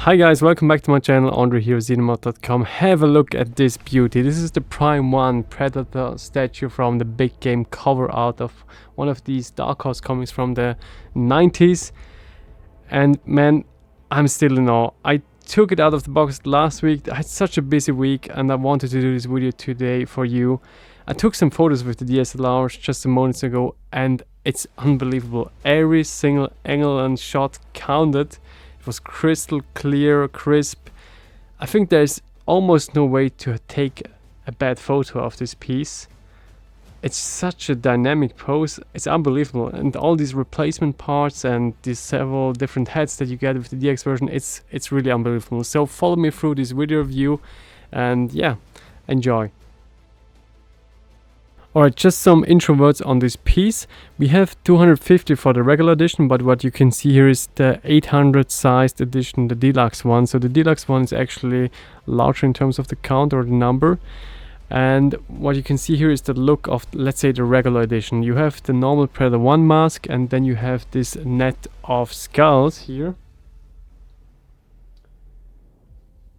Hi guys, welcome back to my channel, Andre here, xenomod.com. Have a look at this beauty. This is the Prime 1 Predator statue from the big game cover art of one of these Dark Horse comics from the 90s. And man, I'm still in awe. I took it out of the box last week. I had such a busy week and I wanted to do this video today for you. I took some photos with the DSLR just a moment ago and it's unbelievable. Every single angle and shot counted. It was crystal clear, crisp. I think there's almost no way to take a bad photo of this piece. It's such a dynamic pose, it's unbelievable. And all these replacement parts and these several different heads that you get with the DX version, it's really unbelievable. So follow me through this video review and yeah, enjoy. Alright, just some intro words on this piece. We have 250 for the regular edition, but what you can see here is the 800 sized edition, the deluxe one. So the deluxe one is actually larger in terms of the count or the number. And what you can see here is the look of, let's say, the regular edition. You have the normal Predator 1 mask and then you have this net of skulls here,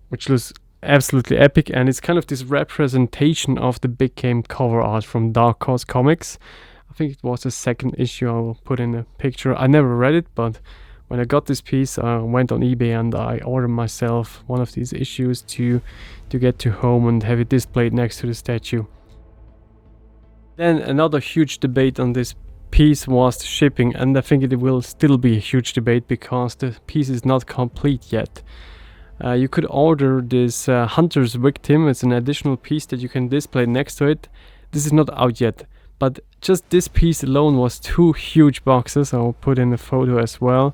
which looks absolutely epic, and it's kind of this representation of the big game cover art from Dark Horse Comics. I think it was the second issue. I will put in a picture. I never read it, but when I got this piece I went on eBay and I ordered myself one of these issues to get to home and have it displayed next to the statue. Then another huge debate on this piece was the shipping, and I think it will still be a huge debate because the piece is not complete yet. You could order this Hunter's Victim. It's an additional piece that you can display next to it. This is not out yet, but just this piece alone was 2 huge boxes. I'll put in a photo as well.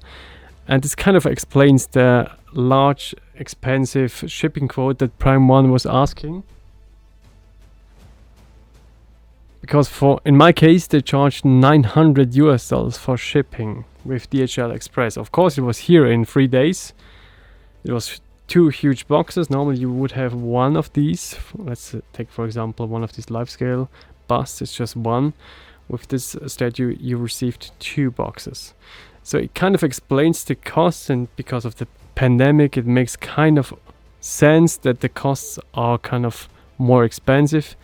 And this kind of explains the large, expensive shipping quote that Prime 1 was asking. Because in my case, they charged $900 for shipping with DHL Express. Of course, it was here in 3 days. It was 2 huge boxes. Normally you would have one of these. Let's take for example one of these life scale busts. It's just one. With this statue you received 2 boxes. So it kind of explains the costs, and because of the pandemic it makes kind of sense that the costs are kind of more expensive.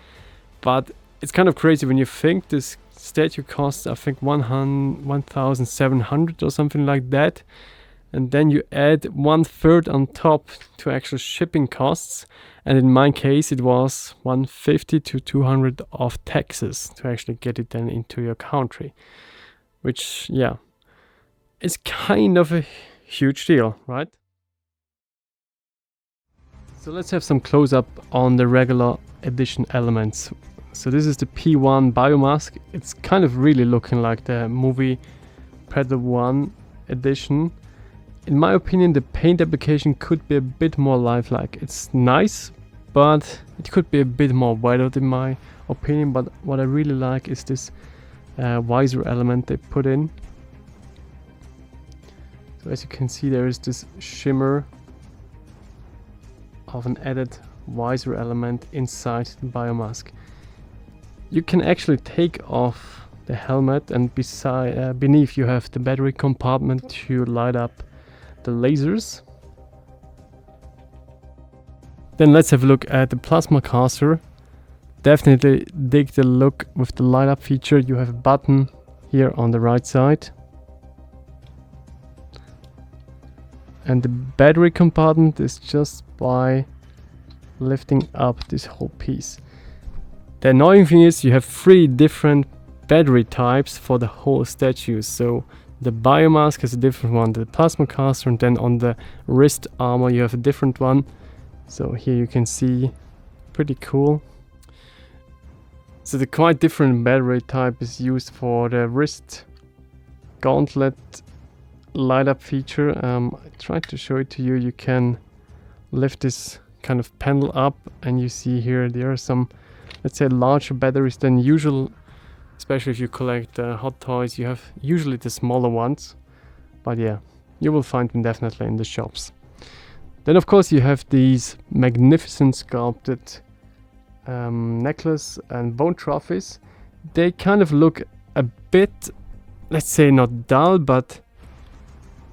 But it's kind of crazy when you think this statue costs, I think 1,700 or something like that. And then you add 1/3 on top to actual shipping costs, and in my case it was 150 to 200 of taxes to actually get it then into your country, which yeah, is kind of a huge deal, right? So let's have some close-up on the regular edition elements. So this is the P1 biomask. It's kind of really looking like the movie Predator 1 edition. In my opinion, the paint application could be a bit more lifelike. It's nice, but it could be a bit more weathered in my opinion. But what I really like is this visor element they put in. So as you can see, there is this shimmer of an added visor element inside the biomask. You can actually take off the helmet, and beneath you have the battery compartment to light up the lasers. Then let's have a look at the plasma caster. Definitely dig the look with the light up feature. You have a button here on the right side, and the battery compartment is just by lifting up this whole piece. The annoying thing is you have 3 different battery types for the whole statue. So the biomask is a different one, the plasma caster, and then on the wrist armor you have a different one. So here you can see, pretty cool. So the quite different battery type is used for the wrist gauntlet light up feature. I tried to show it to you. You can lift this kind of panel up and you see here there are some, let's say, larger batteries than usual. Especially if you collect hot toys, you have usually the smaller ones. But yeah, you will find them definitely in the shops. Then of course you have these magnificent sculpted necklace and bone trophies. They kind of look a bit, let's say, not dull, but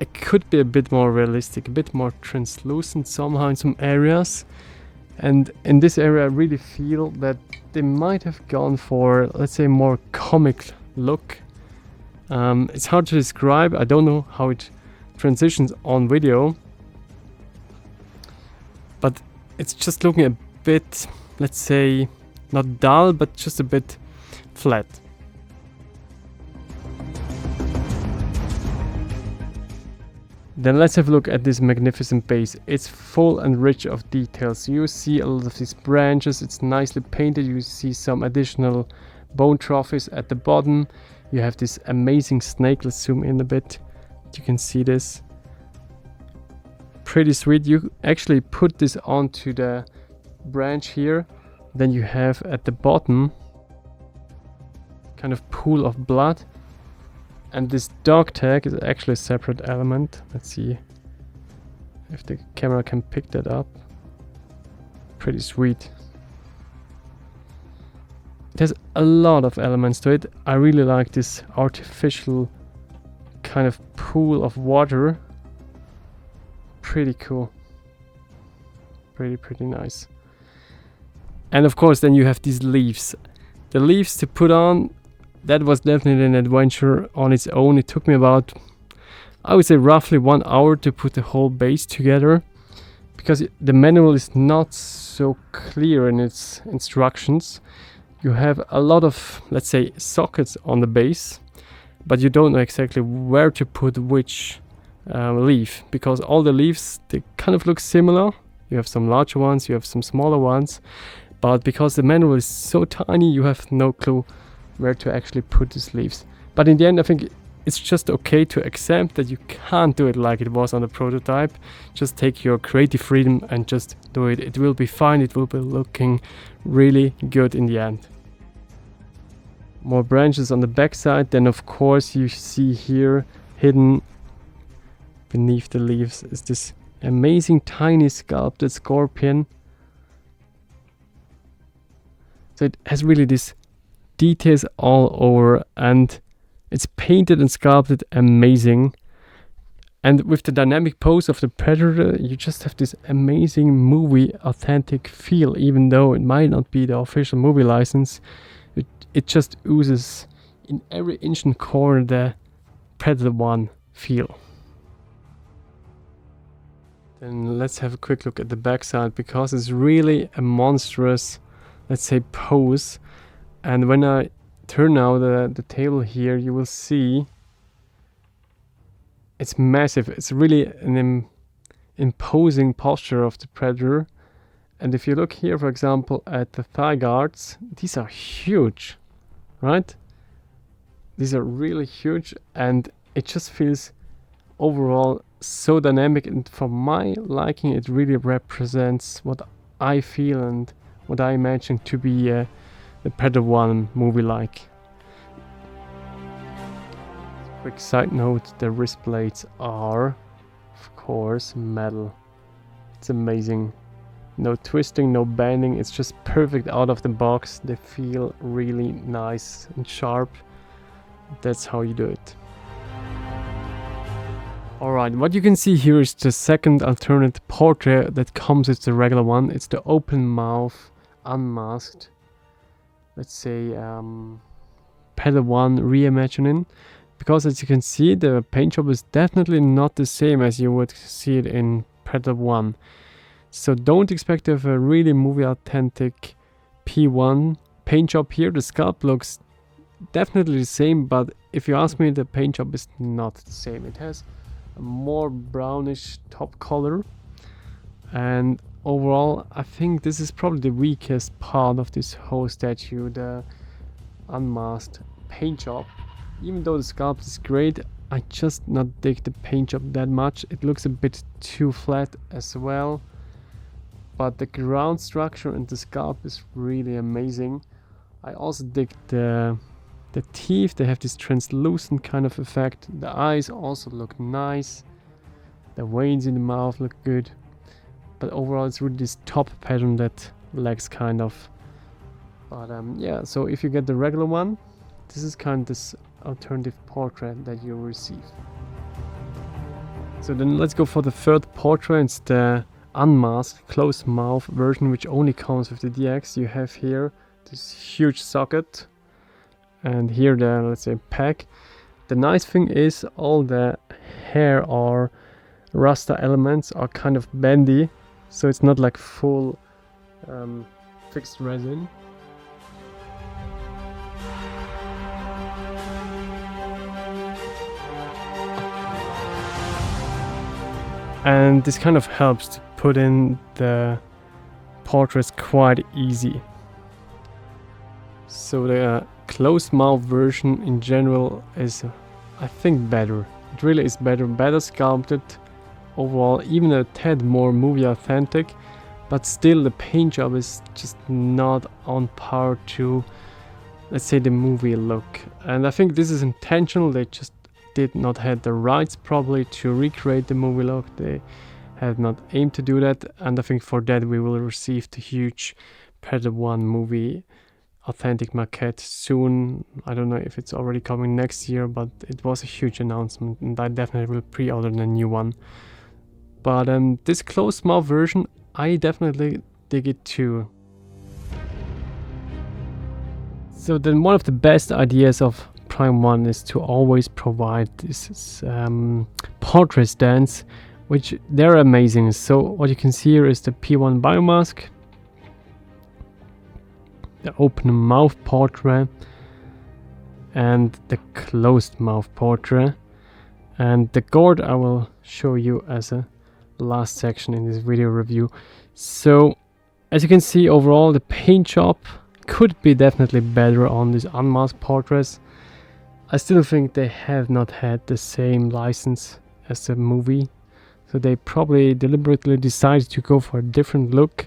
it could be a bit more realistic, a bit more translucent somehow in some areas. And in this area I really feel that they might have gone for, let's say, more comic look. It's hard to describe. I don't know how it transitions on video, but it's just looking a bit, let's say, not dull, but just a bit flat. Then let's have a look at this magnificent base. It's full and rich of details. You see a lot of these branches, it's nicely painted. You see some additional bone trophies at the bottom. You have this amazing snake. Let's zoom in a bit. You can see this. Pretty sweet. You actually put this onto the branch here. Then you have at the bottom kind of pool of blood. And this dog tag is actually a separate element. Let's see if the camera can pick that up. Pretty sweet. It has a lot of elements to it. I really like this artificial kind of pool of water. Pretty cool. Pretty nice. And of course then you have these leaves. The leaves to put on, that was definitely an adventure on its own. It took me about, I would say, roughly 1 hour to put the whole base together, because the manual is not so clear in its instructions. You have a lot of, let's say, sockets on the base, but you don't know exactly where to put which leaf, because all the leaves, they kind of look similar. You have some larger ones, you have some smaller ones, but because the manual is so tiny, you have no clue where to actually put these leaves. But in the end, I think it's just okay to accept that you can't do it like it was on the prototype. Just take your creative freedom and just do it. It will be fine. It will be looking really good in the end. More branches on the back side. Then of course you see here hidden beneath the leaves is this amazing tiny sculpted scorpion. So it has really this details all over, and it's painted and sculpted amazing. And with the dynamic pose of the predator, you just have this amazing movie authentic feel. Even though it might not be the official movie license, it just oozes in every inch and corner the Predator 1 feel. Then let's have a quick look at the backside, because it's really a monstrous, let's say, pose. And when I turn now the table here, you will see it's massive. It's really an imposing posture of the predator. And if you look here, for example, at the thigh guards, these are huge, right? These are really huge, and it just feels overall so dynamic. And for my liking, it really represents what I feel and what I imagine to be the Predator 1 movie like. Quick side note, the wrist blades are, of course, metal. It's amazing. No twisting, no bending, it's just perfect out of the box. They feel really nice and sharp. That's how you do it. Alright, what you can see here is the second alternate portrait that comes with the regular one. It's the open mouth, unmasked, let's say, Predator 1 reimagining. Because as you can see, the paint job is definitely not the same as you would see it in Predator 1. So don't expect to have a really movie authentic P1 paint job here. The sculpt looks definitely the same, but if you ask me, the paint job is not the same. It has a more brownish top color, and overall I think this is probably the weakest part of this whole statue, the unmasked paint job. Even though the sculpt is great, I just not dig the paint job that much. It looks a bit too flat as well, but the ground structure and the sculpt is really amazing. I also dig the teeth. They have this translucent kind of effect. The eyes also look nice. The veins in the mouth look good. But overall it's really this top pattern that lacks kind of. But yeah, so if you get the regular one, this is kind of this alternative portrait that you receive. So then let's go for the third portrait. It's the unmasked closed mouth version, which only comes with the DX. You have here this huge socket and here the, let's say, pack. The nice thing is all the hair or rasta elements are kind of bendy, so it's not like full fixed resin. And this kind of helps to put in the portraits quite easy. So the closed mouth version in general is, I think, better. It really is better sculpted overall, even a tad more movie authentic, but still the paint job is just not on par to, let's say, the movie look. And I think this is intentional. They just did not have the rights probably to recreate the movie look. They had not aimed to do that, and I think for that we will receive the huge Predator 1 movie authentic maquette soon. I don't know if it's already coming next year, but it was a huge announcement and I definitely will pre-order the new one. But this closed mouth version, I definitely dig it too. So then one of the best ideas of Prime 1 is to always provide this portrait stands, which they're amazing. So what you can see here is the P1 biomask, the open mouth portrait, and the closed mouth portrait. And the Gort I will show you as a last section in this video review. So as you can see, overall the paint job could be definitely better on these unmasked portraits. I still think they have not had the same license as the movie, so they probably deliberately decided to go for a different look.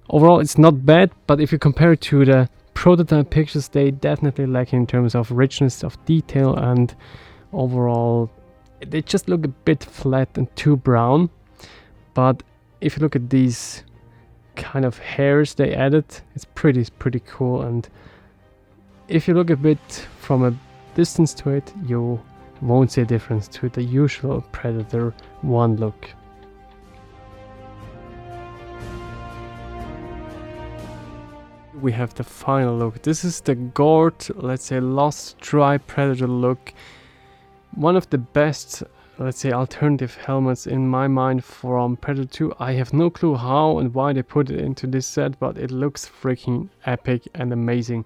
Overall it's not bad, but if you compare it to the prototype pictures, they definitely lack in terms of richness of detail, and overall they just look a bit flat and too brown. But if you look at these kind of hairs they added, it's pretty cool. And if you look a bit from a distance to it, you won't see a difference to the usual Predator 1 look. We have the final look. This is the Gort, let's say, Lost Dry Predator look. One of the best, let's say, alternative helmets in my mind from Predator 2. I have no clue how and why they put it into this set, but it looks freaking epic and amazing.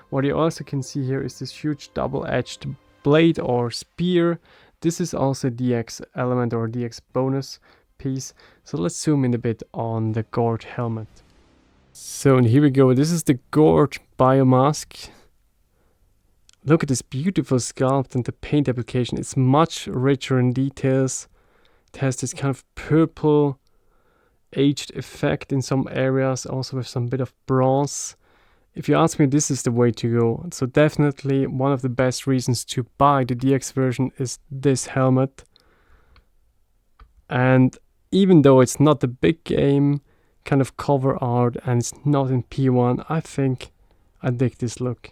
What you also can see here is this huge double-edged blade or spear. This is also DX element or DX bonus piece. So let's zoom in a bit on the Gort helmet. So and here we go. This is the Gort biomask. Look at this beautiful sculpt and the paint application. It's much richer in details. It has this kind of purple aged effect in some areas, also with some bit of bronze. If you ask me, this is the way to go. So definitely one of the best reasons to buy the DX version is this helmet. And even though it's not the big game kind of cover art and it's not in P1, I think I dig this look.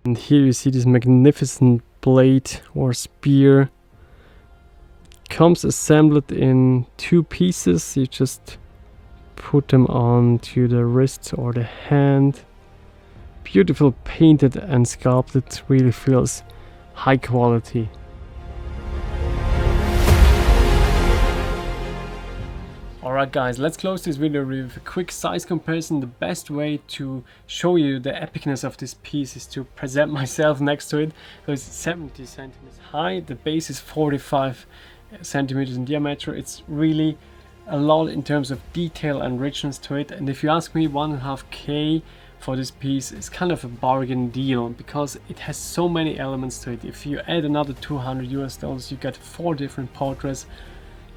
And here you see this magnificent blade or spear. Comes assembled in 2 pieces. You just put them onto the wrist or the hand. Beautiful painted and sculpted, really feels high quality. Alright guys, let's close this video with a quick size comparison. The best way to show you the epicness of this piece is to present myself next to it. So it's 70 centimeters high, the base is 45 centimeters in diameter. It's really a lot in terms of detail and richness to it, and if you ask me, 1.5K for this piece is kind of a bargain deal because it has so many elements to it. If you add another $200 you get 4 different portraits,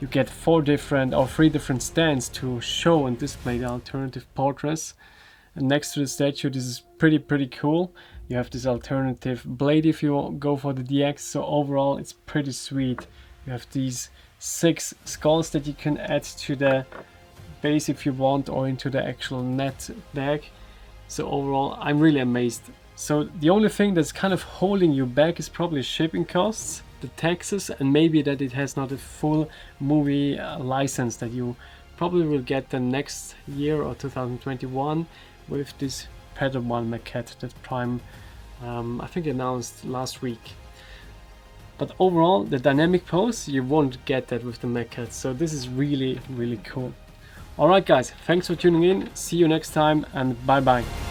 you get 3 different stands to show and display the alternative portraits. And next to the statue, this is pretty cool. You have this alternative blade if you go for the DX, so overall it's pretty sweet. You have these 6 skulls that you can add to the base if you want, or into the actual net deck. So overall I'm really amazed. So the only thing that's kind of holding you back is probably shipping costs. the taxes, and maybe that it has not a full movie license that you probably will get the next year or 2021 with this Padawan maquette that Prime I think announced last week. But overall, the dynamic pose, you won't get that with the maquette, so this is really, really cool. Alright guys, thanks for tuning in, see you next time, and bye bye.